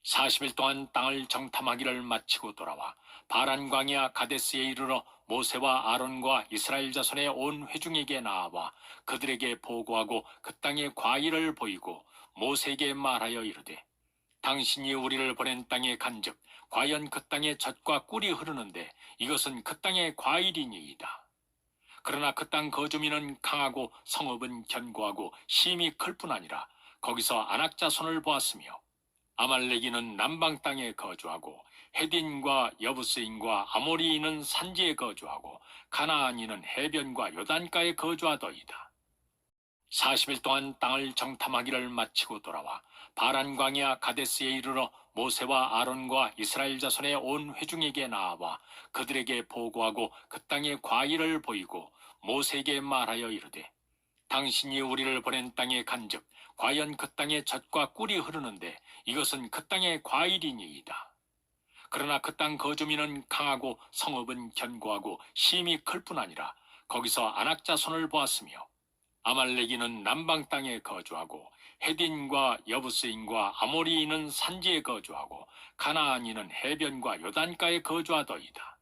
40일 동안 땅을 정탐하기를 마치고 돌아와 바란 광야 가데스에 이르러 모세와 아론과 이스라엘 자손의 온 회중에게 나아와 그들에게 보고하고 그 땅의 과일을 보이고 모세에게 말하여 이르되, 당신이 우리를 보낸 땅에 간즉 과연 그 땅에 젖과 꿀이 흐르는데 이것은 그 땅의 과일이니이다. 그러나 그 땅 거주민은 강하고 성읍은 견고하고 심히 클 뿐 아니라 거기서 안악 자손을 보았으며, 아말렉인은 남방 땅에 거주하고 헤딘과 여부스인과 아모리인은 산지에 거주하고 가나안인은 해변과 요단가에 거주하더이다. 40일 동안 땅을 정탐하기를 마치고 돌아와 바란 광야 가데스에 이르러 모세와 아론과 이스라엘 자손의 온 회중에게 나아와 그들에게 보고하고 그 땅의 과일을 보이고 모세에게 말하여 이르되, 당신이 우리를 보낸 땅에 간즉 과연 그 땅에 젖과 꿀이 흐르는데 이것은 그 땅의 과일이니이다. 그러나 그 땅 거주민은 강하고 성읍은 견고하고 심히 클 뿐 아니라 거기서 안악 자손을 보았으며, 아말렉인은 남방 땅에 거주하고 헤딘과 여부스인과 아모리인은 산지에 거주하고 가나안인은 해변과 요단가에 거주하더이다.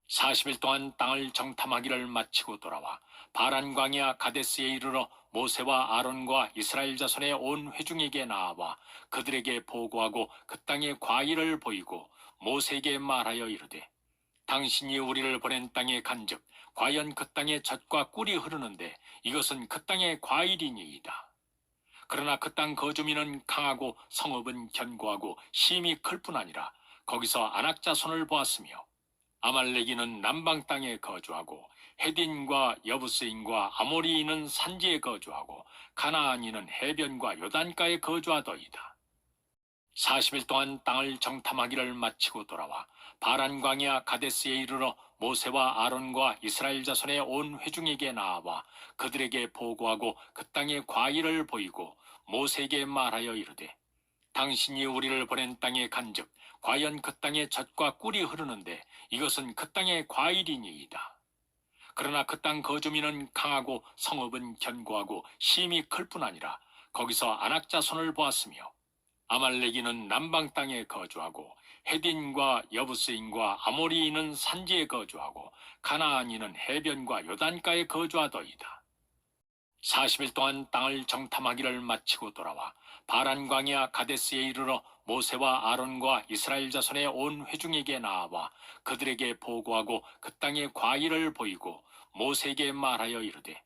40일 동안 땅을 정탐하기를 마치고 돌아와 바란 광야 가데스에 이르러 모세와 아론과 이스라엘 자손의 온 회중에게 나아와 그들에게 보고하고 그 땅의 과일을 보이고 모세에게 말하여 이르되, 당신이 우리를 보낸 땅에 간즉 과연 그 땅에 젖과 꿀이 흐르는데 이것은 그 땅의 과일이니이다. 그러나 그 땅 거주민은 강하고 성읍은 견고하고 심히 클 뿐 아니라 거기서 안악 자손을 보았으며, 아말렉인은 남방 땅에 거주하고 헤딘과 여부스인과 아모리인은 산지에 거주하고 가나안인은 해변과 요단가에 거주하더이다. 40일 동안 땅을 정탐하기를 마치고 돌아와 바란 광야 가데스에 이르러 모세와 아론과 이스라엘 자손의 온 회중에게 나아와 그들에게 보고하고 그 땅의 과일을 보이고 모세에게 말하여 이르되, 당신이 우리를 보낸 땅에 간즉 과연 그 땅에 젖과 꿀이 흐르는데 이것은 그 땅의 과일이니이다. 그러나 그 땅 거주민은 강하고 성읍은 견고하고 심히 클 뿐 아니라 거기서 안악 자손을 보았으며, 아말렉인은 남방 땅에 거주하고 헤딘과 여부스인과 아모리인은 산지에 거주하고 가나안인은 해변과 요단가에 거주하더이다. 40일 동안 땅을 정탐하기를 마치고 돌아와 바란 광야 가데스에 이르러 모세와 아론과 이스라엘 자손의 온 회중에게 나아와 그들에게 보고하고 그 땅의 과일을 보이고 모세에게 말하여 이르되,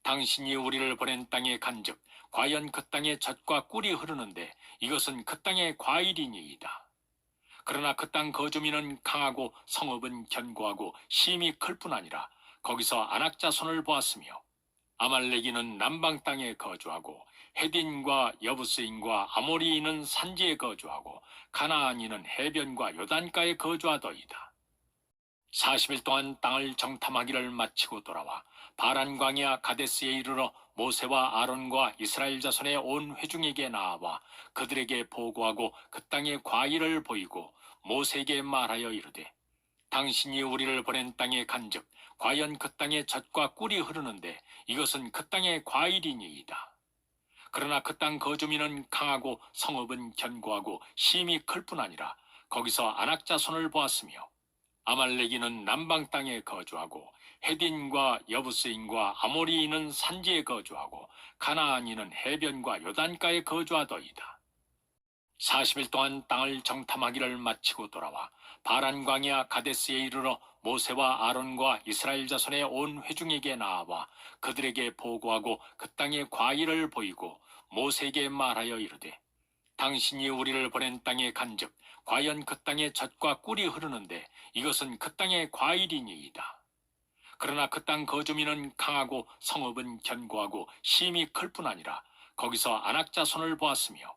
당신이 우리를 보낸 땅에 간즉 과연 그 땅에 젖과 꿀이 흐르는데 이것은 그 땅의 과일이니이다. 그러나 그 땅 거주민은 강하고 성읍은 견고하고 심히 클 뿐 아니라 거기서 안악 자손을 보았으며, 아말렉인은 남방 땅에 거주하고 헤딘과 여부스인과 아모리인은 산지에 거주하고 가나안인은 해변과 요단가에 거주하더이다. 40일 동안 땅을 정탐하기를 마치고 돌아와 바란 광야 가데스에 이르러 모세와 아론과 이스라엘 자손의 온 회중에게 나아와 그들에게 보고하고 그 땅의 과일을 보이고 모세에게 말하여 이르되, 당신이 우리를 보낸 땅에 간즉 과연 그 땅에 젖과 꿀이 흐르는데 이것은 그 땅의 과일이니이다. 그러나 그 땅 거주민은 강하고 성읍은 견고하고 심히 클 뿐 아니라 거기서 안악 자손을 보았으며, 아말렉인은 남방 땅에 거주하고 헤딘과 여부스인과 아모리인은 산지에 거주하고 가나안인은 해변과 요단가에 거주하더이다. 40일 동안 땅을 정탐하기를 마치고 돌아와 바란 광야 가데스에 이르러 모세와 아론과 이스라엘 자손의 온 회중에게 나아와 그들에게 보고하고 그 땅의 과일을 보이고 모세에게 말하여 이르되, 당신이 우리를 보낸 땅에 간즉 과연 그 땅에 젖과 꿀이 흐르는데 이것은 그 땅의 과일이니이다. 그러나 그 땅 거주민은 강하고 성읍은 견고하고 심히 클 뿐 아니라 거기서 안악 자손을 보았으며,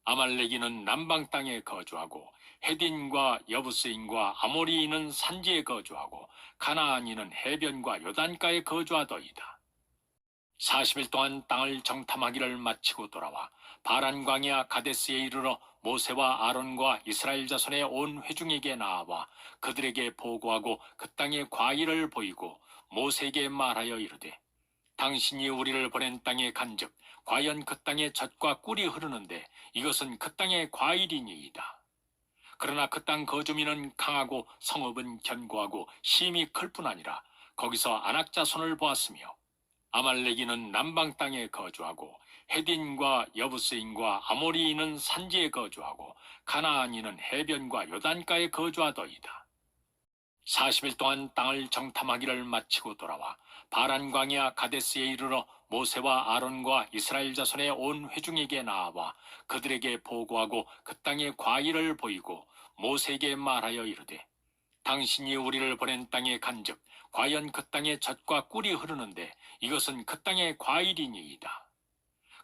아말렉인은 남방 땅에 거주하고 헤딘과 여부스인과 아모리인은 산지에 거주하고 가나안인은 해변과 요단가에 거주하더이다. 40일 동안 땅을 정탐하기를 마치고 돌아와 바란 광야 가데스에 이르러 모세와 아론과 이스라엘 자손의 온 회중에게 나아와 그들에게 보고하고 그 땅의 과일을 보이고 모세에게 말하여 이르되, 당신이 우리를 보낸 땅에 간즉 과연 그 땅에 젖과 꿀이 흐르는데 이것은 그 땅의 과일이니이다. 그러나 그 땅 거주민은 강하고 성읍은 견고하고 심히 클 뿐 아니라 거기서 안악 자손을 보았으며 아말렉인은 남방 땅에 거주하고 헤딘과 여부스인과 아모리인은 산지에 거주하고 가나안인은 해변과 요단가에 거주하더이다. 40일 동안 땅을 정탐하기를 마치고 돌아와 바란 광야 가데스에 이르러 모세와 아론과 이스라엘 자손의 온 회중에게 나와 그들에게 보고하고 그 땅의 과일을 보이고 모세에게 말하여 이르되 당신이 우리를 보낸 땅에 간즉 과연 그 땅에 젖과 꿀이 흐르는데 이것은 그 땅의 과일이니이다.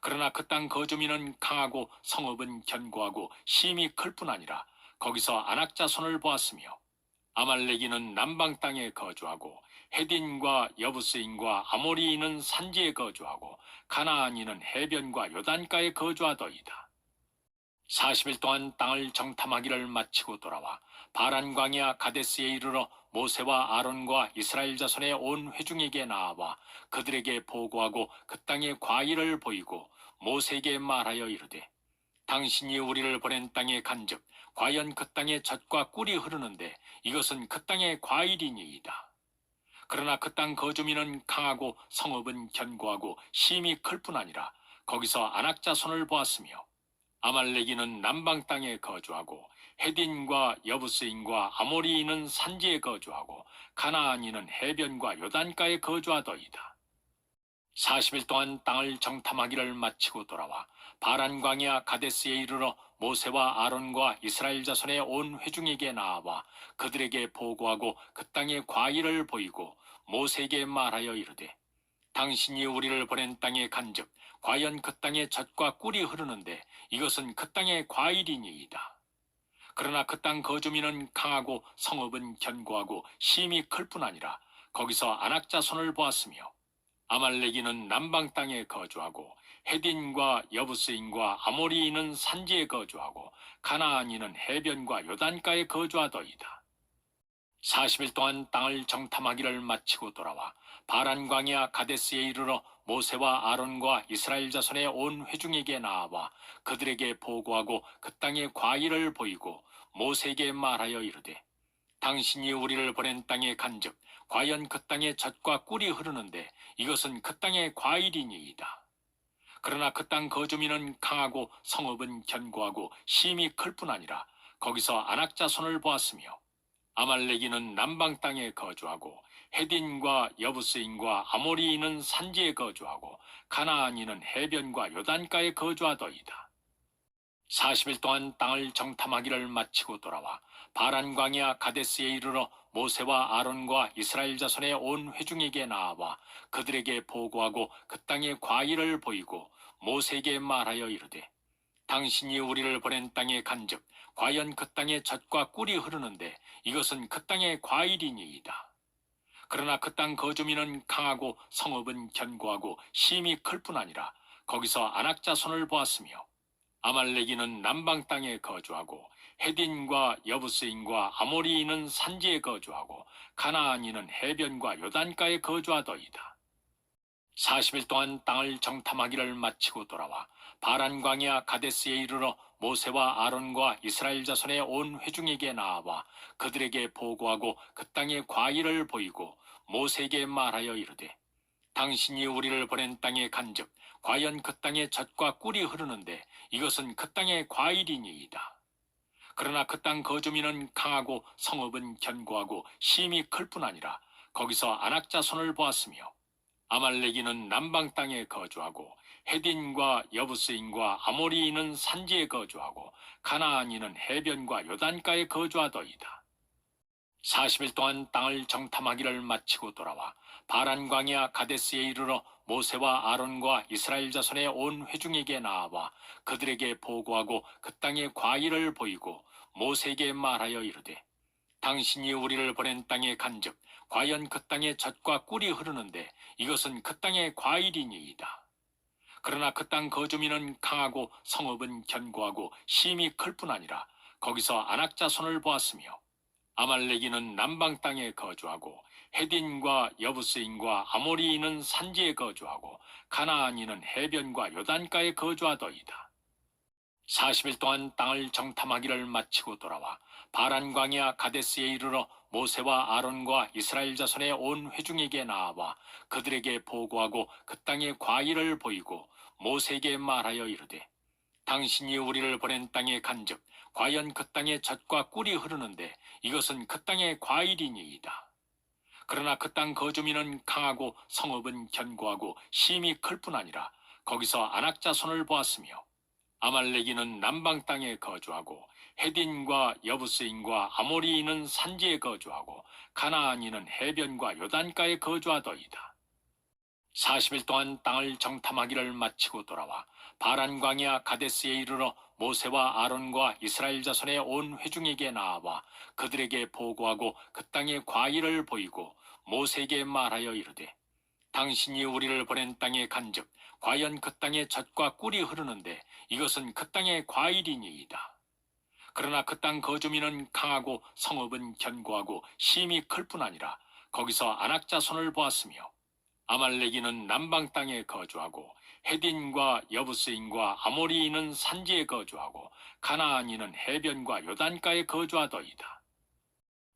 그러나 그 땅 거주민은 강하고 성읍은 견고하고 심히 클 뿐 아니라 거기서 안악 자손을 보았으며 아말렉인은 남방 땅에 거주하고 헤딘과 여부스인과 아모리인은 산지에 거주하고 가나안인은 해변과 요단가에 거주하더이다. 40일 동안 땅을 정탐하기를 마치고 돌아와 바란 광야 가데스에 이르러 모세와 아론과 이스라엘 자손의 온 회중에게 나와 그들에게 보고하고 그 땅의 과일을 보이고 모세에게 말하여 이르되 당신이 우리를 보낸 땅에 간즉 과연 그 땅에 젖과 꿀이 흐르는데 이것은 그 땅의 과일이니이다. 그러나 그 땅 거주민은 강하고 성읍은 견고하고 심히 클 뿐 아니라 거기서 안악 자손을 보았으며 아말렉인은 남방 땅에 거주하고 헤딘과 여부스인과 아모리인은 산지에 거주하고 가나안인은 해변과 요단가에 거주하더이다. 40일 동안 땅을 정탐하기를 마치고 돌아와 바란 광야 가데스에 이르러 모세와 아론과 이스라엘 자손의 온 회중에게 나와 그들에게 보고하고 그 땅의 과일을 보이고 모세에게 말하여 이르되 당신이 우리를 보낸 땅에 간즉 과연 그 땅에 젖과 꿀이 흐르는데 이것은 그 땅의 과일이니이다. 그러나 그 땅 거주민은 강하고 성읍은 견고하고 심히 클 뿐 아니라 거기서 안악 자손을 보았으며 아말렉인은 남방 땅에 거주하고 헤딘과 여부스인과 아모리인은 산지에 거주하고 가나안인은 해변과 요단가에 거주하더이다. 40일 동안 땅을 정탐하기를 마치고 돌아와 바란 광야 가데스에 이르러 모세와 아론과 이스라엘 자손의 온 회중에게 나와 그들에게 보고하고 그 땅의 과일을 보이고 모세에게 말하여 이르되 당신이 우리를 보낸 땅에 간즉 과연 그 땅에 젖과 꿀이 흐르는데 이것은 그 땅의 과일이니이다. 그러나 그 땅 거주민은 강하고 성읍은 견고하고 심히 클 뿐 아니라 거기서 안악 자손을 보았으며 아말렉인은 남방 땅에 거주하고 헤딘과 여부스인과 아모리인은 산지에 거주하고 가나안인은 해변과 요단가에 거주하더이다. 40일 동안 땅을 정탐하기를 마치고 돌아와 바란 광야 가데스에 이르러 모세와 아론과 이스라엘 자손의 온 회중에게 나와 그들에게 보고하고 그 땅의 과일을 보이고 모세에게 말하여 이르되 당신이 우리를 보낸 땅에 간즉 과연 그 땅에 젖과 꿀이 흐르는데 이것은 그 땅의 과일이니이다. 그러나 그 땅 거주민은 강하고 성읍은 견고하고 심히 클 뿐 아니라 거기서 안악 자손을 보았으며 아말렉인은 남방 땅에 거주하고 헤딘과 여부스인과 아모리인은 산지에 거주하고 가나안인은 해변과 요단가에 거주하더이다. 40일 동안 땅을 정탐하기를 마치고 돌아와 바란 광야 가데스에 이르러 모세와 아론과 이스라엘 자손의 온 회중에게 나와 그들에게 보고하고 그 땅의 과일을 보이고 모세에게 말하여 이르되 당신이 우리를 보낸 땅에 간즉 과연 그 땅에 젖과 꿀이 흐르는데 이것은 그 땅의 과일이니이다. 그러나 그 땅 거주민은 강하고 성읍은 견고하고 심히 클 뿐 아니라 거기서 안악 자손을 보았으며 아말렉인은 남방 땅에 거주하고 헤딘과 여부스인과 아모리인은 산지에 거주하고 가나안인은 해변과 요단가에 거주하더이다. 40일 동안 땅을 정탐하기를 마치고 돌아와 바란 광야 가데스에 이르러 모세와 아론과 이스라엘 자손의 온 회중에게 나와 그들에게 보고하고 그 땅의 과일을 보이고 모세에게 말하여 이르되 당신이 우리를 보낸 땅에 간즉 과연 그 땅에 젖과 꿀이 흐르는데 이것은 그 땅의 과일이니이다. 그러나 그 땅 거주민은 강하고 성읍은 견고하고 심히 클 뿐 아니라 거기서 안악 자손을 보았으며 아말렉인은 남방 땅에 거주하고 헤딘과 여부스인과 아모리인은 산지에 거주하고 가나안인은 해변과 요단가에 거주하더이다. 40일 동안 땅을 정탐하기를 마치고 돌아와 바란 광야 가데스에 이르러 모세와 아론과 이스라엘 자손의 온 회중에게 나아와 그들에게 보고하고 그 땅의 과일을 보이고 모세에게 말하여 이르되 당신이 우리를 보낸 땅에 간즉 과연 그 땅에 젖과 꿀이 흐르는데 이것은 그 땅의 과일이니이다. 그러나 그 땅 거주민은 강하고 성읍은 견고하고 심이 클 뿐 아니라 거기서 안악 자손을 보았으며 아말렉인은 남방 땅에 거주하고 헤딘과 여부스인과 아모리인은 산지에 거주하고 가나안인은 해변과 요단가에 거주하더이다. 40일 동안 땅을 정탐하기를 마치고 돌아와 바란 광야 가데스에 이르러 모세와 아론과 이스라엘 자손의 온 회중에게 나아와 그들에게 보고하고 그 땅의 과일을 보이고 모세에게 말하여 이르되 당신이 우리를 보낸 땅에 간즉 과연 그 땅에 젖과 꿀이 흐르는데 이것은 그 땅의 과일이니이다. 그러나 그 땅 거주민은 강하고 성읍은 견고하고 심이 클 뿐 아니라 거기서 안악 자손을 보았으며 아말렉인은 남방 땅에 거주하고 헤딘과 여부스인과 아모리인은 산지에 거주하고 가나안인은 해변과 요단가에 거주하더이다.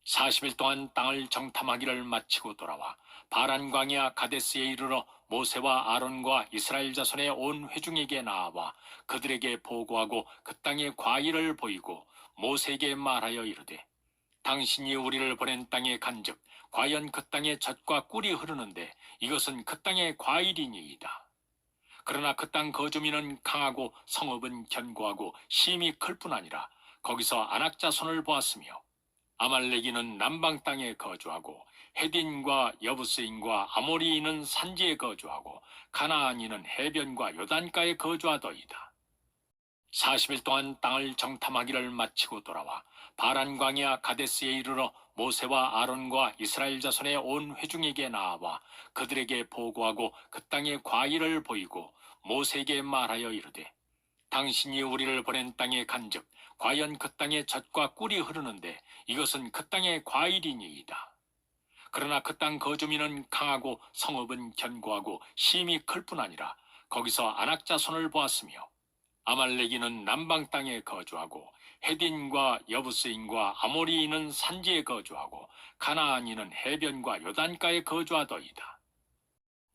40일 동안 땅을 정탐하기를 마치고 돌아와 바란 광야 가데스에 이르러 모세와 아론과 이스라엘 자손의 온 회중에게 나아와 그들에게 보고하고 그 땅의 과일을 보이고 모세에게 말하여 이르되 당신이 우리를 보낸 땅에 간즉 과연 그 땅에 젖과 꿀이 흐르는데 이것은 그 땅의 과일이니이다. 그러나 그 땅 거주민은 강하고 성읍은 견고하고 심이 클 뿐 아니라 거기서 안악 자손을 보았으며 아말렉인은 남방 땅에 거주하고 헤딘과 여부스인과 아모리인은 산지에 거주하고 가나안인은 해변과 요단가에 거주하더이다. 40일 동안 땅을 정탐하기를 마치고 돌아와 바란 광야 가데스에 이르러 모세와 아론과 이스라엘 자손의 온 회중에게 나아와 그들에게 보고하고 그 땅의 과일을 보이고 모세에게 말하여 이르되 당신이 우리를 보낸 땅에 간즉 과연 그 땅에 젖과 꿀이 흐르는데 이것은 그 땅의 과일이니이다. 그러나 그 땅 거주민은 강하고 성읍은 견고하고 심이 클 뿐 아니라 거기서 안악 자손을 보았으며 아말렉인은 남방 땅에 거주하고 헤딘과 여부스인과 아모리인은 산지에 거주하고 가나안인은 해변과 요단가에 거주하더이다.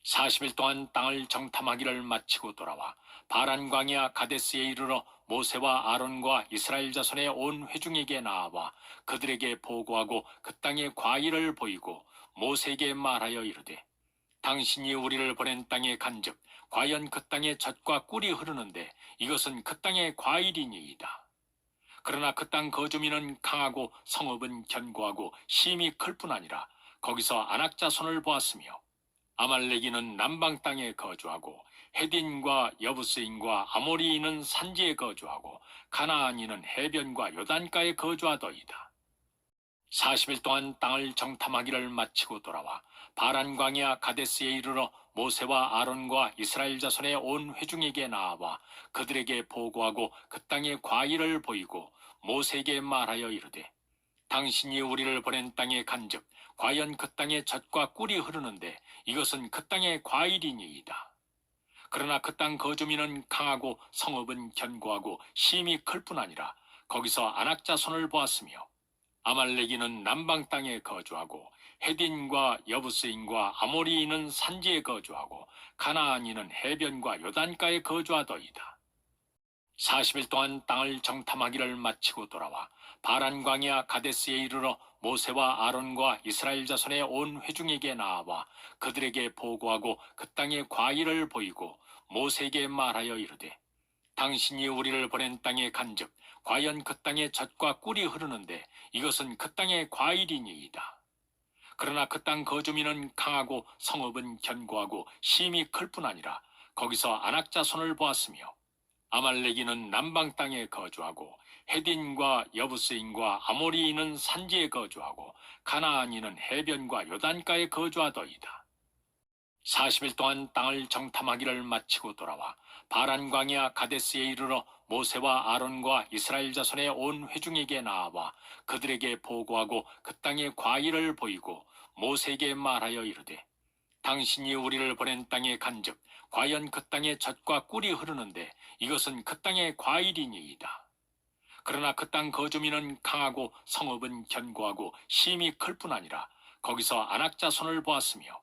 40일 동안 땅을 정탐하기를 마치고 돌아와 바란 광야 가데스에 이르러 모세와 아론과 이스라엘 자손의 온 회중에게 나아와 그들에게 보고하고 그 땅의 과일을 보이고 모세에게 말하여 이르되 당신이 우리를 보낸 땅에 간즉 과연 그 땅에 젖과 꿀이 흐르는데 이것은 그 땅의 과일이니이다. 그러나 그 땅 거주민은 강하고 성읍은 견고하고 심이 클 뿐 아니라 거기서 안악 자손을 보았으며 아말렉인은 남방 땅에 거주하고 헤딘과 여부스인과 아모리인은 산지에 거주하고 가나안인은 해변과 요단가에 거주하더이다. 40일 동안 땅을 정탐하기를 마치고 돌아와 바란 광야 가데스에 이르러 모세와 아론과 이스라엘 자손의 온 회중에게 나아와 그들에게 보고하고 그 땅의 과일을 보이고 모세에게 말하여 이르되 당신이 우리를 보낸 땅에 간즉 과연 그 땅에 젖과 꿀이 흐르는데 이것은 그 땅의 과일이니이다. 그러나 그 땅 거주민은 강하고 성읍은 견고하고 심이 클 뿐 아니라 거기서 안악 자손을 보았으며 아말렉인은 남방 땅에 거주하고 헤딘과 여부스인과 아모리인은 산지에 거주하고 가나안인은 해변과 요단가에 거주하더이다. 40일 동안 땅을 정탐하기를 마치고 돌아와 바란 광야 가데스에 이르러 모세와 아론과 이스라엘 자손의 온 회중에게 나아와 그들에게 보고하고 그 땅의 과일을 보이고 모세에게 말하여 이르되 당신이 우리를 보낸 땅에 간즉 과연 그 땅에 젖과 꿀이 흐르는데 이것은 그 땅의 과일이니이다. 그러나 그 땅 거주민은 강하고 성읍은 견고하고 심이 클 뿐 아니라 거기서 안악 자손을 보았으며 아말렉인은 남방 땅에 거주하고 헤딘과 여부스인과 아모리인은 산지에 거주하고 가나안인은 해변과 요단가에 거주하더이다. 40일 동안 땅을 정탐하기를 마치고 돌아와 바란 광야 가데스에 이르러 모세와 아론과 이스라엘 자손의 온 회중에게 나아와 그들에게 보고하고 그 땅의 과일을 보이고 모세에게 말하여 이르되 당신이 우리를 보낸 땅에 간즉 과연 그 땅에 젖과 꿀이 흐르는데 이것은 그 땅의 과일이니이다. 그러나 그 땅 거주민은 강하고 성읍은 견고하고 심히 클 뿐 아니라 거기서 안악 자손을 보았으며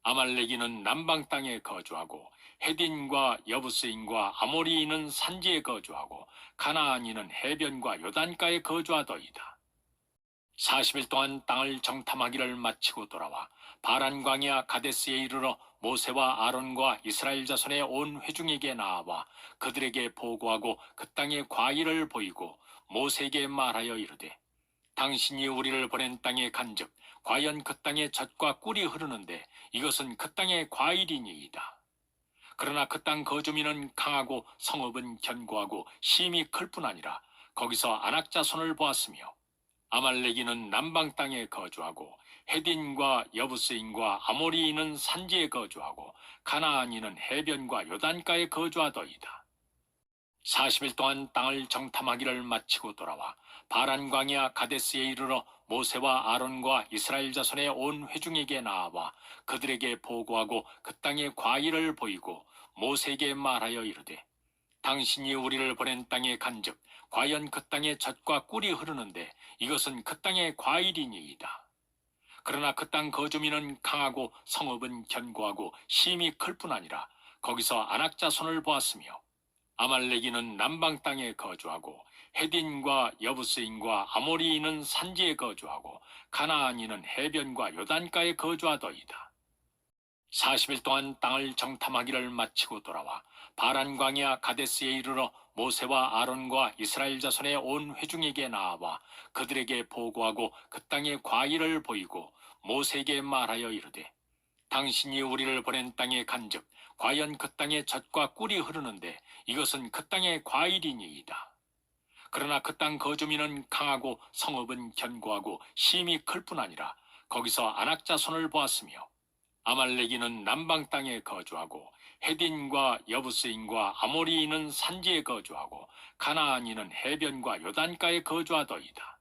아말렉인은 남방 땅에 거주하고 헤딘과 여부스인과 아모리인은 산지에 거주하고 가나안인은 해변과 요단가에 거주하더이다. 40일 동안 땅을 정탐하기를 마치고 돌아와 바란 광야 가데스에 이르러 모세와 아론과 이스라엘 자손의 온 회중에게 나와 그들에게 보고하고 그 땅의 과일을 보이고 모세에게 말하여 이르되 당신이 우리를 보낸 땅에 간즉 과연 그 땅에 젖과 꿀이 흐르는데 이것은 그 땅의 과일이니이다. 그러나 그 땅 거주민은 강하고 성읍은 견고하고 심히 클 뿐 아니라 거기서 안악 자손을 보았으며 아말렉인은 남방 땅에 거주하고 헤딘과 여부스인과 아모리인은 산지에 거주하고 가나안인은 해변과 요단가에 거주하더이다. 40일 동안 땅을 정탐하기를 마치고 돌아와 바란 광야 가데스에 이르러 모세와 아론과 이스라엘 자손의 온 회중에게 나와 그들에게 보고하고 그 땅의 과일을 보이고 모세에게 말하여 이르되 당신이 우리를 보낸 땅에 간즉 과연 그 땅에 젖과 꿀이 흐르는데 이것은 그 땅의 과일이니이다. 그러나 그 땅 거주민은 강하고 성읍은 견고하고 심히 클 뿐 아니라 거기서 안악 자손을 보았으며 아말렉인은 남방 땅에 거주하고 헤딘과 여부스인과 아모리인은 산지에 거주하고 가나안인은 해변과 요단가에 거주하더이다. 40일 동안 땅을 정탐하기를 마치고 돌아와 바란 광야 가데스에 이르러 모세와 아론과 이스라엘 자손의 온 회중에게 나와 그들에게 보고하고 그 땅의 과일을 보이고 모세에게 말하여 이르되 당신이 우리를 보낸 땅에 간즉 과연 그 땅에 젖과 꿀이 흐르는데 이것은 그 땅의 과일이니이다. 그러나 그 땅 거주민은 강하고 성읍은 견고하고 심히 클 뿐 아니라 거기서 안악 자손을 보았으며 아말렉인은 남방 땅에 거주하고 헤딘과 여부스인과 아모리인은 산지에 거주하고 가나안인은 해변과 요단가에 거주하더이다.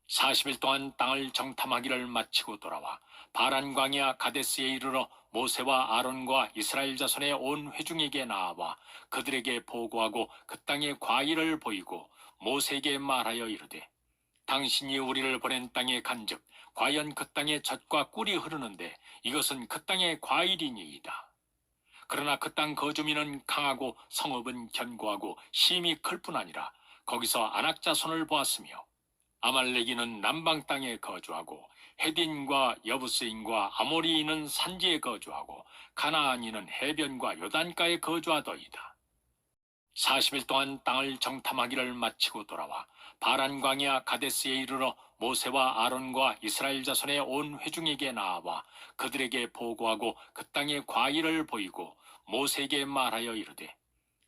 40일 동안 땅을 정탐하기를 마치고 돌아와 바란 광야 가데스에 이르러 모세와 아론과 이스라엘 자손의 온 회중에게 나와 그들에게 보고하고 그 땅의 과일을 보이고 모세에게 말하여 이르되 당신이 우리를 보낸 땅에 간즉 과연 그 땅에 젖과 꿀이 흐르는데 이것은 그 땅의 과일이니이다. 그러나 그 땅 거주민은 강하고 성읍은 견고하고 심히 클 뿐 아니라 거기서 안악 자손을 보았으며 아말렉인은 남방 땅에 거주하고 헤딘과 여부스인과 아모리인은 산지에 거주하고 가나안인은 해변과 요단가에 거주하더이다. 40일 동안 땅을 정탐하기를 마치고 돌아와 바란 광야 가데스에 이르러 모세와 아론과 이스라엘 자손의 온 회중에게 나와 그들에게 보고하고 그 땅의 과일을 보이고 모세에게 말하여 이르되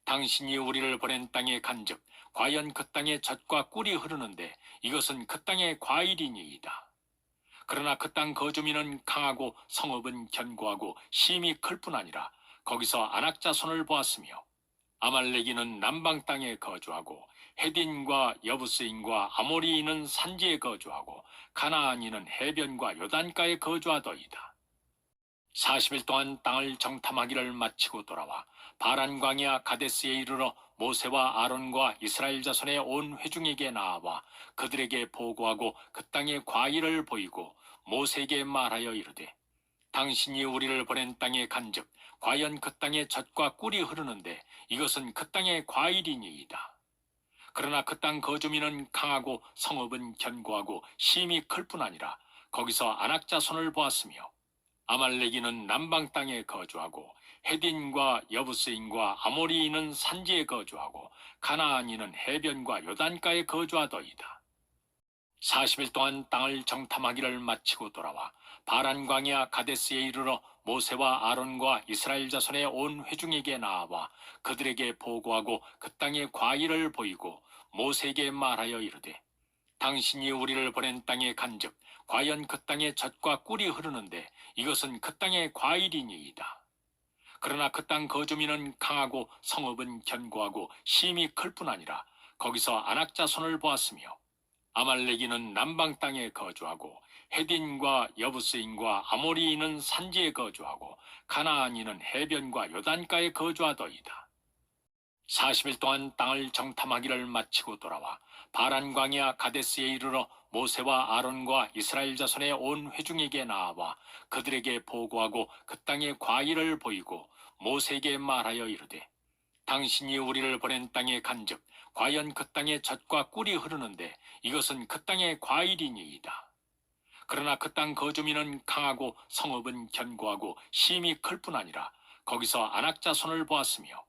당신이 우리를 보낸 땅에 간즉 과연 그 땅에 젖과 꿀이 흐르는데 이것은 그 땅의 과일이니이다. 그러나 그 땅 거주민은 강하고 성읍은 견고하고 심히 클 뿐 아니라 거기서 안악 자손을 보았으며 아말렉인은 남방 땅에 거주하고 헤딘과 여부스인과 아모리인은 산지에 거주하고 가나안인은 해변과 요단가에 거주하더이다. 40일 동안 땅을 정탐하기를 마치고 돌아와 바란 광야 가데스에 이르러 모세와 아론과 이스라엘 자손의 온 회중에게 나와 그들에게 보고하고 그 땅의 과일을 보이고 모세에게 말하여 이르되 당신이 우리를 보낸 땅에 간즉 과연 그 땅에 젖과 꿀이 흐르는데 이것은 그 땅의 과일이니이다. 그러나 그 땅 거주민은 강하고 성읍은 견고하고 심히 클 뿐 아니라 거기서 안악 자손을 보았으며 아말렉인은 남방 땅에 거주하고 헤딘과 여부스인과 아모리인은 산지에 거주하고 가나안인은 해변과 요단가에 거주하더이다. 40일 동안 땅을 정탐하기를 마치고 돌아와 바란 광야 가데스에 이르러 모세와 아론과 이스라엘 자손의 온 회중에게 나와 그들에게 보고하고 그 땅의 과일을 보이고 모세에게 말하여 이르되 당신이 우리를 보낸 땅에 간즉 과연 그 땅에 젖과 꿀이 흐르는데 이것은 그 땅의 과일이니이다. 그러나 그 땅 거주민은 강하고 성읍은 견고하고 심히 클 뿐 아니라 거기서 안악 자손을 보았으며 아말렉인은 남방 땅에 거주하고 헤딘과 여부스인과 아모리인은 산지에 거주하고 가나안인은 해변과 요단가에 거주하더이다. 40일 동안 땅을 정탐하기를 마치고 돌아와 바란 광야 가데스에 이르러 모세와 아론과 이스라엘 자손의 온 회중에게 나와 그들에게 보고하고 그 땅의 과일을 보이고 모세에게 말하여 이르되 당신이 우리를 보낸 땅에 간즉 과연 그 땅에 젖과 꿀이 흐르는데 이것은 그 땅의 과일이니이다. 그러나 그 땅 거주민은 강하고 성읍은 견고하고 심히 클 뿐 아니라 거기서 안악 자손을 보았으며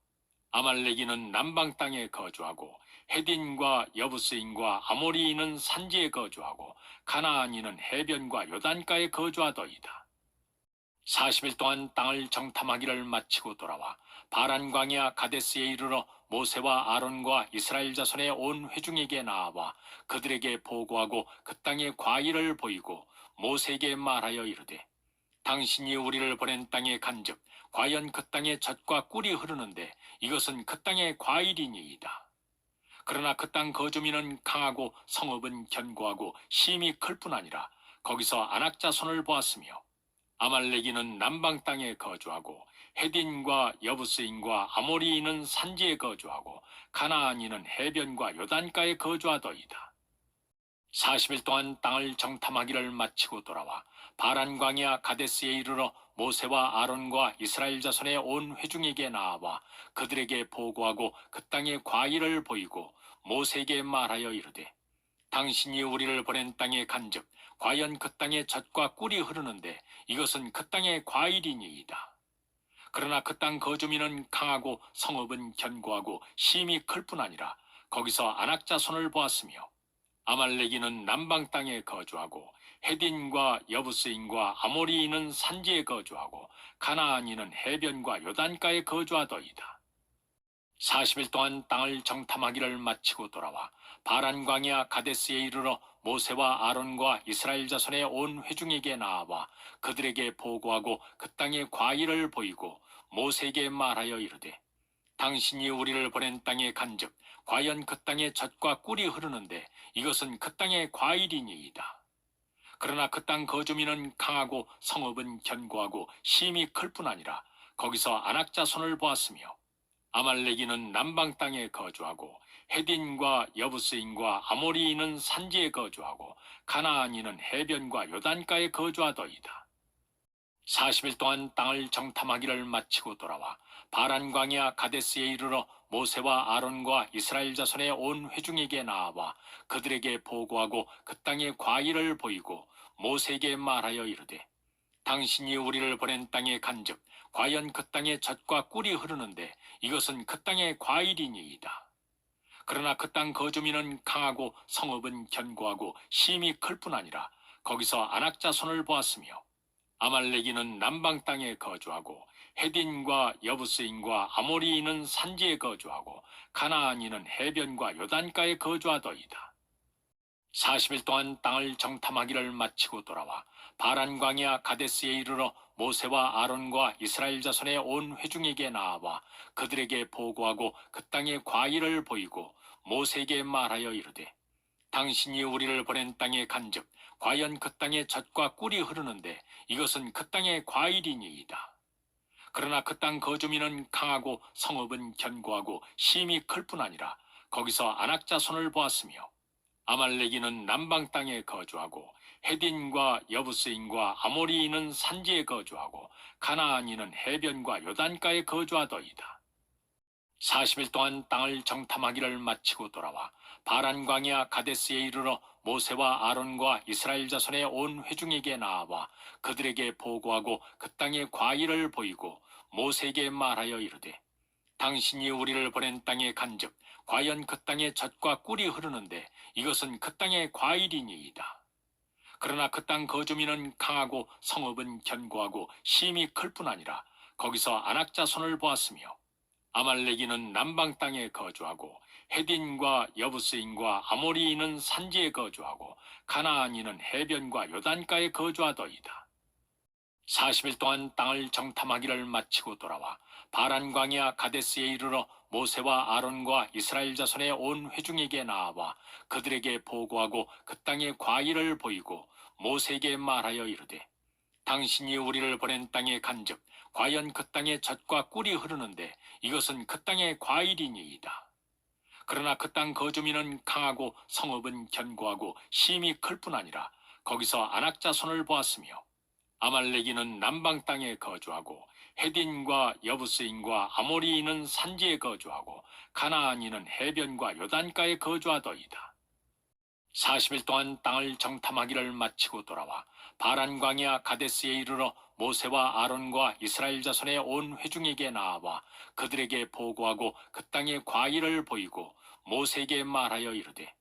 아말렉인은 남방 땅에 거주하고 헤딘과 여부스인과 아모리인은 산지에 거주하고 가나안인은 해변과 요단가에 거주하더이다. 40일 동안 땅을 정탐하기를 마치고 돌아와 바란 광야 가데스에 이르러 모세와 아론과 이스라엘 자손의 온 회중에게 나와 그들에게 보고하고 그 땅의 과일을 보이고 모세에게 말하여 이르되 당신이 우리를 보낸 땅에 간즉 과연 그 땅에 젖과 꿀이 흐르는데 이것은 그 땅의 과일이니이다. 그러나 그 땅 거주민은 강하고 성읍은 견고하고 심히 클 뿐 아니라 거기서 안악 자손을 보았으며 아말렉인은 남방 땅에 거주하고 헤딘과 여부스인과 아모리인은 산지에 거주하고 가나안인은 해변과 요단가에 거주하더이다. 40일 동안 땅을 정탐하기를 마치고 돌아와 바란 광야 가데스에 이르러 모세와 아론과 이스라엘 자손의 온 회중에게 나와 그들에게 보고하고 그 땅의 과일을 보이고 모세에게 말하여 이르되 당신이 우리를 보낸 땅에 간즉 과연 그 땅에 젖과 꿀이 흐르는데 이것은 그 땅의 과일이니이다. 그러나 그 땅 거주민은 강하고 성읍은 견고하고 심히 클 뿐 아니라 거기서 안악 자손을 보았으며 아말렉인은 남방 땅에 거주하고 헤딘과 여부스인과 아모리인은 산지에 거주하고 가나안인은 해변과 요단가에 거주하더이다. 40일 동안 땅을 정탐하기를 마치고 돌아와 바란 광야 가데스에 이르러 모세와 아론과 이스라엘 자손의 온 회중에게 나와 그들에게 보고하고 그 땅의 과일을 보이고 모세에게 말하여 이르되 당신이 우리를 보낸 땅에 간즉 과연 그 땅에 젖과 꿀이 흐르는데 이것은 그 땅의 과일이니이다. 그러나 그 땅 거주민은 강하고 성읍은 견고하고 심히 클 뿐 아니라 거기서 안악 자손을 보았으며 아말렉인은 남방 땅에 거주하고 헤딘과 여부스인과 아모리인은 산지에 거주하고 가나안인은 해변과 요단가에 거주하더이다. 40일 동안 땅을 정탐하기를 마치고 돌아와 바란 광야 가데스에 이르러 모세와 아론과 이스라엘 자손의 온 회중에게 나와 그들에게 보고하고 그 땅의 과일을 보이고 모세에게 말하여 이르되 당신이 우리를 보낸 땅에 간즉 과연 그 땅에 젖과 꿀이 흐르는데 이것은 그 땅의 과일이니이다. 그러나 그 땅 거주민은 강하고 성읍은 견고하고 심히 클 뿐 아니라 거기서 안악 자손을 보았으며 아말렉인은 남방 땅에 거주하고 헤딘과 여부스인과 아모리인은 산지에 거주하고 가나안인은 해변과 요단가에 거주하더이다. 40일 동안 땅을 정탐하기를 마치고 돌아와 바란 광야 가데스에 이르러 모세와 아론과 이스라엘 자손의 온 회중에게 나와 그들에게 보고하고 그 땅의 과일을 보이고 모세에게 말하여 이르되 당신이 우리를 보낸 땅에 간즉 과연 그 땅에 젖과 꿀이 흐르는데 이것은 그 땅의 과일이니이다. 그러나 그 땅 거주민은 강하고 성읍은 견고하고 심히 클 뿐 아니라 거기서 안악 자손을 보았으며 아말렉인은 남방 땅에 거주하고 헤딘과 여부스인과 아모리인은 산지에 거주하고 가나안인은 해변과 요단가에 거주하더이다. 40일 동안 땅을 정탐하기를 마치고 돌아와 바란 광야 가데스에 이르러 모세와 아론과 이스라엘 자손의 온 회중에게 나와 그들에게 보고하고 그 땅의 과일을 보이고 모세에게 말하여 이르되 당신이 우리를 보낸 땅에 간즉 과연 그 땅에 젖과 꿀이 흐르는데 이것은 그 땅의 과일이니이다. 그러나 그 땅 거주민은 강하고 성읍은 견고하고 심히 클 뿐 아니라 거기서 안악 자손을 보았으며 아말렉인은 남방 땅에 거주하고 헤딘과 여부스인과 아모리인은 산지에 거주하고 가나안인은 해변과 요단가에 거주하더이다. 40일 동안 땅을 정탐하기를 마치고 돌아와 바란 광야 가데스에 이르러 모세와 아론과 이스라엘 자손의 온 회중에게 나와 그들에게 보고하고 그 땅의 과일을 보이고 모세에게 말하여 이르되 당신이 우리를 보낸 땅에 간즉 과연 그 땅에 젖과 꿀이 흐르는데 이것은 그 땅의 과일이니이다. 그러나 그 땅 거주민은 강하고 성읍은 견고하고 심히 클 뿐 아니라 거기서 안악자손을 보았으며 아말렉인은 남방 땅에 거주하고 헤딘과 여부스인과 아모리인은 산지에 거주하고 가나안인은 해변과 요단가에 거주하더이다. 40일 동안 땅을 정탐하기를 마치고 돌아와 바란 광야 가데스에 이르러 모세와 아론과 이스라엘 자손의 온 회중에게 나와 그들에게 보고하고 그 땅의 과일을 보이고 모세에게 말하여 이르되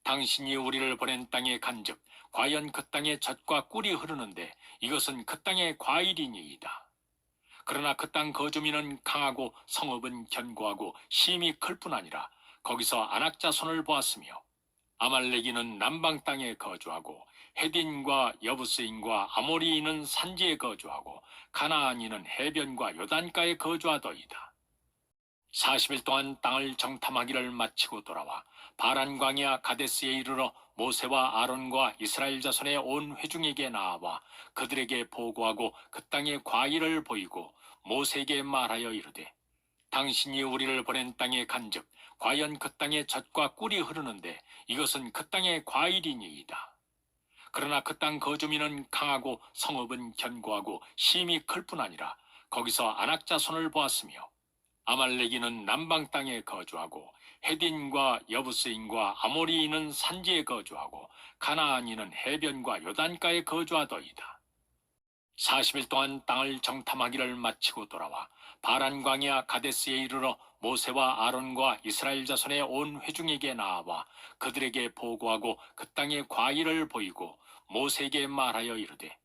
당신이 우리를 보낸 땅에 간즉 과연 그 땅에 젖과 꿀이 흐르는데 이것은 그 땅의 과일이니이다. 그러나 그 땅 거주민은 강하고 성읍은 견고하고 심히 클 뿐 아니라 거기서 안악자손을 보았으며 아말렉인은 남방 땅에 거주하고 헤딘과 여부스인과 아모리인은 산지에 거주하고 가나안인은 해변과 요단가에 거주하더이다. 40일 동안 땅을 정탐하기를 마치고 돌아와 바란 광야 가데스에 이르러 모세와 아론과 이스라엘 자손의 온 회중에게 나와 그들에게 보고하고 그 땅의 과일을 보이고 모세에게 말하여 이르되 당신이 우리를 보낸 땅에 간즉 과연 그 땅에 젖과 꿀이 흐르는데 이것은 그 땅의 과일이니이다. 그러나 그 땅 거주민은 강하고 성읍은 견고하고 심히 클 뿐 아니라 거기서 안악자손을 보았으며 아말렉인은 남방 땅에 거주하고 헤딘과 여부스인과 아모리인은 산지에 거주하고 가나안인은 해변과 요단가에 거주하더이다. 40일 동안 땅을 정탐하기를 마치고 돌아와 바란 광야 가데스에 이르러 모세와 아론과 이스라엘 자손의 온 회중에게 나와 그들에게 보고하고 그 땅의 과일을 보이고 모세에게 말하여 이르되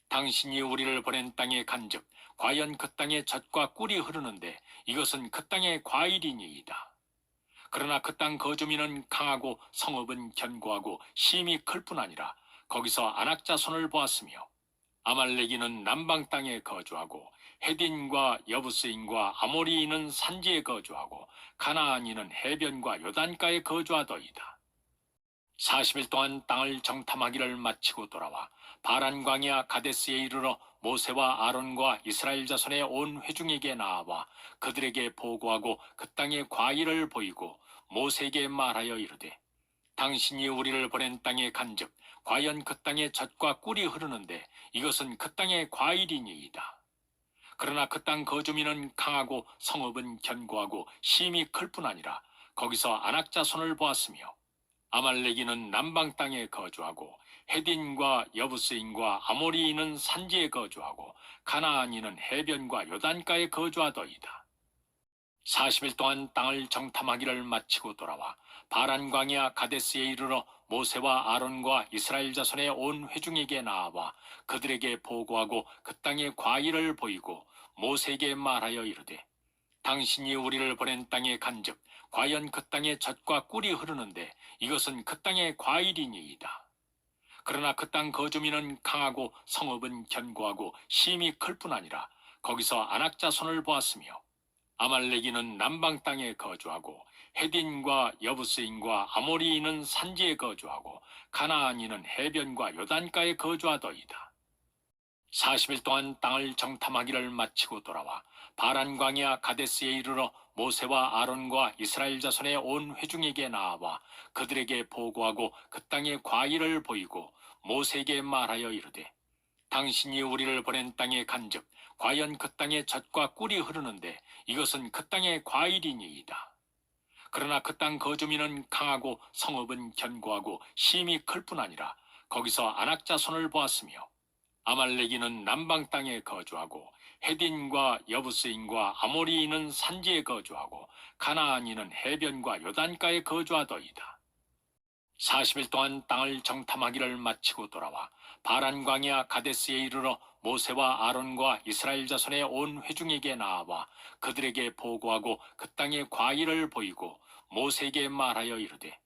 당신이 우리를 보낸 땅에 간즉 과연 그 땅에 젖과 꿀이 흐르는데 이것은 그 땅의 과일이니이다. 그러나 그 땅 거주민은 강하고 성읍은 견고하고 심히 클 뿐 아니라 거기서 안악자손을 보았으며 아말렉인은 남방 땅에 거주하고 헤딘과 여부스인과 아모리인은 산지에 거주하고 가나안인은 해변과 요단가에 거주하더이다. 40일 동안 땅을 정탐하기를 마치고 돌아와 바란 광야 가데스에 이르러 모세와 아론과 이스라엘 자손의 온 회중에게 나와 그들에게 보고하고 그 땅의 과일을 보이고 모세에게 말하여 이르되 당신이 우리를 보낸 땅에 간즉 과연 그 땅에 젖과 꿀이 흐르는데 이것은 그 땅의 과일이니이다. 그러나 그 땅 거주민은 강하고 성읍은 견고하고 심히 클 뿐 아니라 거기서 안악자손을 보았으며 아말렉인은 남방 땅에 거주하고 헤딘과 여부스인과 아모리인은 산지에 거주하고 가나안인은 해변과 요단가에 거주하더이다. 40일 동안 땅을 정탐하기를 마치고 돌아와 바란 광야 가데스에 이르러 모세와 아론과 이스라엘 자손의 온 회중에게 나와 그들에게 보고하고 그 땅의 과일을 보이고 모세에게 말하여 이르되 당신이 우리를 보낸 땅에 간즉 과연 그 땅에 젖과 꿀이 흐르는데 이것은 그 땅의 과일이니이다. 그러나 그 땅 거주민은 강하고 성읍은 견고하고 심히 클 뿐 아니라 거기서 안악자손을 보았으며 아말렉인은 남방 땅에 거주하고 헤딘과 여부스인과 아모리인은 산지에 거주하고 가나안인은 해변과 요단가에 거주하더이다. 40일 동안 땅을 정탐하기를 마치고 돌아와 바란 광야 가데스에 이르러 모세와 아론과 이스라엘 자손의 온 회중에게 나와 그들에게 보고하고 그 땅의 과일을 보이고 모세에게 말하여 이르되 당신이 우리를 보낸 땅에 간즉 과연 그 땅에 젖과 꿀이 흐르는데 이것은 그 땅의 과일이니이다. 그러나 그 땅 거주민은 강하고 성읍은 견고하고 심히 클 뿐 아니라 거기서 안악자손을 보았으며 아말렉인은 남방 땅에 거주하고 헤딘과 여부스인과 아모리인은 산지에 거주하고 가나안인은 해변과 요단가에 거주하더이다. 40일 동안 땅을 정탐하기를 마치고 돌아와 바란 광야 가데스에 이르러 모세와 아론과 이스라엘 자손의 온 회중에게 나와 그들에게 보고하고 그 땅의 과일을 보이고 모세에게 말하여 이르되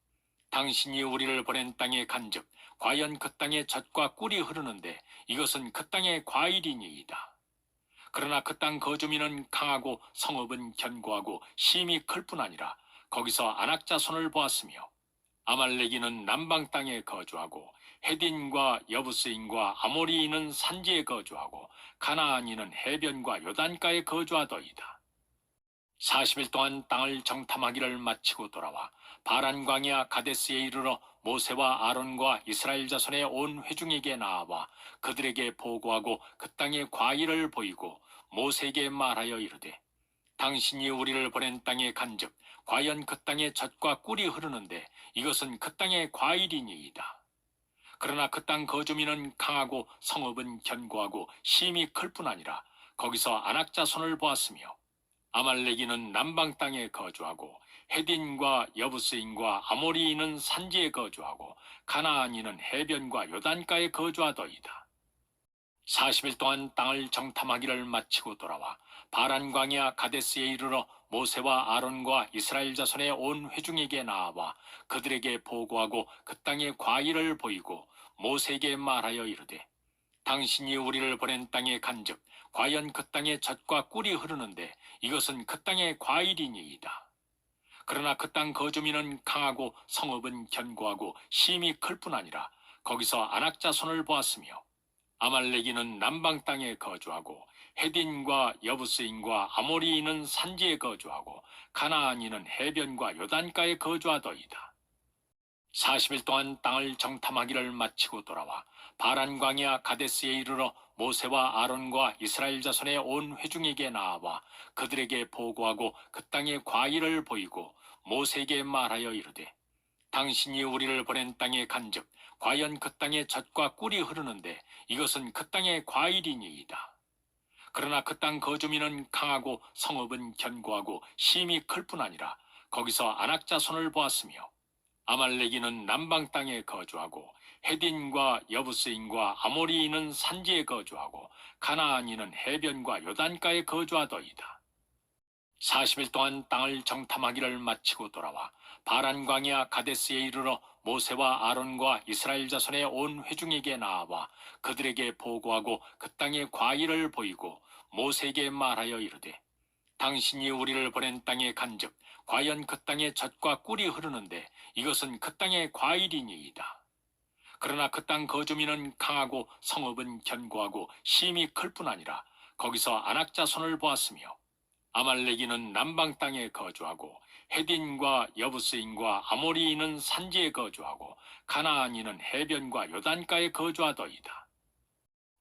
당신이 우리를 보낸 땅에 간즉 과연 그 땅에 젖과 꿀이 흐르는데 이것은 그 땅의 과일이니이다. 그러나 그 땅 거주민은 강하고 성읍은 견고하고 심히 클 뿐 아니라 거기서 안악 자손을 보았으며 아말렉인은 남방 땅에 거주하고 헤딘과 여부스인과 아모리인은 산지에 거주하고 가나안인은 해변과 요단가에 거주하더이다. 40일 동안 땅을 정탐하기를 마치고 돌아와 바란 광야 가데스에 이르러 모세와 아론과 이스라엘 자손의 온 회중에게 나와 그들에게 보고하고 그 땅의 과일을 보이고 모세에게 말하여 이르되 당신이 우리를 보낸 땅에 간즉 과연 그 땅에 젖과 꿀이 흐르는데 이것은 그 땅의 과일이니이다. 그러나 그 땅 거주민은 강하고 성읍은 견고하고 심히 클 뿐 아니라 거기서 안악 자손을 보았으며 아말렉인은 남방 땅에 거주하고 헤딘과 여부스인과 아모리인은 산지에 거주하고 가나안인은 해변과 요단가에 거주하더이다. 40일 동안 땅을 정탐하기를 마치고 돌아와 바란 광야 가데스에 이르러 모세와 아론과 이스라엘 자손의 온 회중에게 나와 그들에게 보고하고 그 땅의 과일을 보이고 모세에게 말하여 이르되 당신이 우리를 보낸 땅에 간즉 과연 그 땅에 젖과 꿀이 흐르는데 이것은 그 땅의 과일이니이다. 그러나 그 땅 거주민은 강하고 성읍은 견고하고 심히 클 뿐 아니라 거기서 안악 자손을 보았으며 아말렉인은 남방 땅에 거주하고 헤딘과 여부스인과 아모리인은 산지에 거주하고 가나안인은 해변과 요단가에 거주하더이다. 40일 동안 땅을 정탐하기를 마치고 돌아와 바란 광야 가데스에 이르러 모세와 아론과 이스라엘 자손의 온 회중에게 나와 그들에게 보고하고 그 땅의 과일을 보이고 모세에게 말하여 이르되 당신이 우리를 보낸 땅에 간즉 과연 그 땅에 젖과 꿀이 흐르는데 이것은 그 땅의 과일이니이다. 그러나 그 땅 거주민은 강하고 성읍은 견고하고 심히 클 뿐 아니라 거기서 안악 자손을 보았으며 아말렉인은 남방 땅에 거주하고 헤딘과 여부스인과 아모리인은 산지에 거주하고 가나안인은 해변과 요단가에 거주하더이다. 40일 동안 땅을 정탐하기를 마치고 돌아와 바란 광야 가데스에 이르러 모세와 아론과 이스라엘 자손의 온 회중에게 나와 그들에게 보고하고 그 땅의 과일을 보이고 모세에게 말하여 이르되 당신이 우리를 보낸 땅에 간즉 과연 그 땅에 젖과 꿀이 흐르는데 이것은 그 땅의 과일이니이다. 그러나 그 땅 거주민은 강하고 성읍은 견고하고 심히 클 뿐 아니라 거기서 안악 자손을 보았으며 아말렉인은 남방 땅에 거주하고 헤딘과 여부스인과 아모리인은 산지에 거주하고 가나안인은 해변과 요단가에 거주하더이다.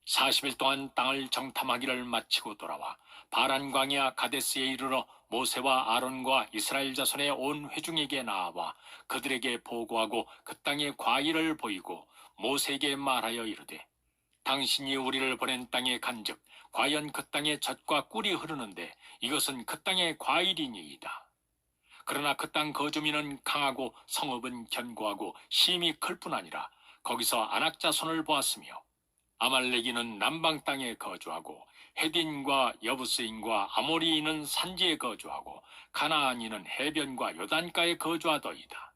40일 동안 땅을 정탐하기를 마치고 돌아와 바란 광야 가데스에 이르러 모세와 아론과 이스라엘 자손의 온 회중에게 나와 그들에게 보고하고 그 땅의 과일을 보이고 모세에게 말하여 이르되 당신이 우리를 보낸 땅에 간즉 과연 그 땅에 젖과 꿀이 흐르는데 이것은 그 땅의 과일이니이다. 그러나 그 땅 거주민은 강하고 성읍은 견고하고 심히 클 뿐 아니라 거기서 안악 자손을 보았으며 아말렉인은 남방 땅에 거주하고 헤딘과 여부스인과 아모리인은 산지에 거주하고 가나안인은 해변과 요단가에 거주하더이다.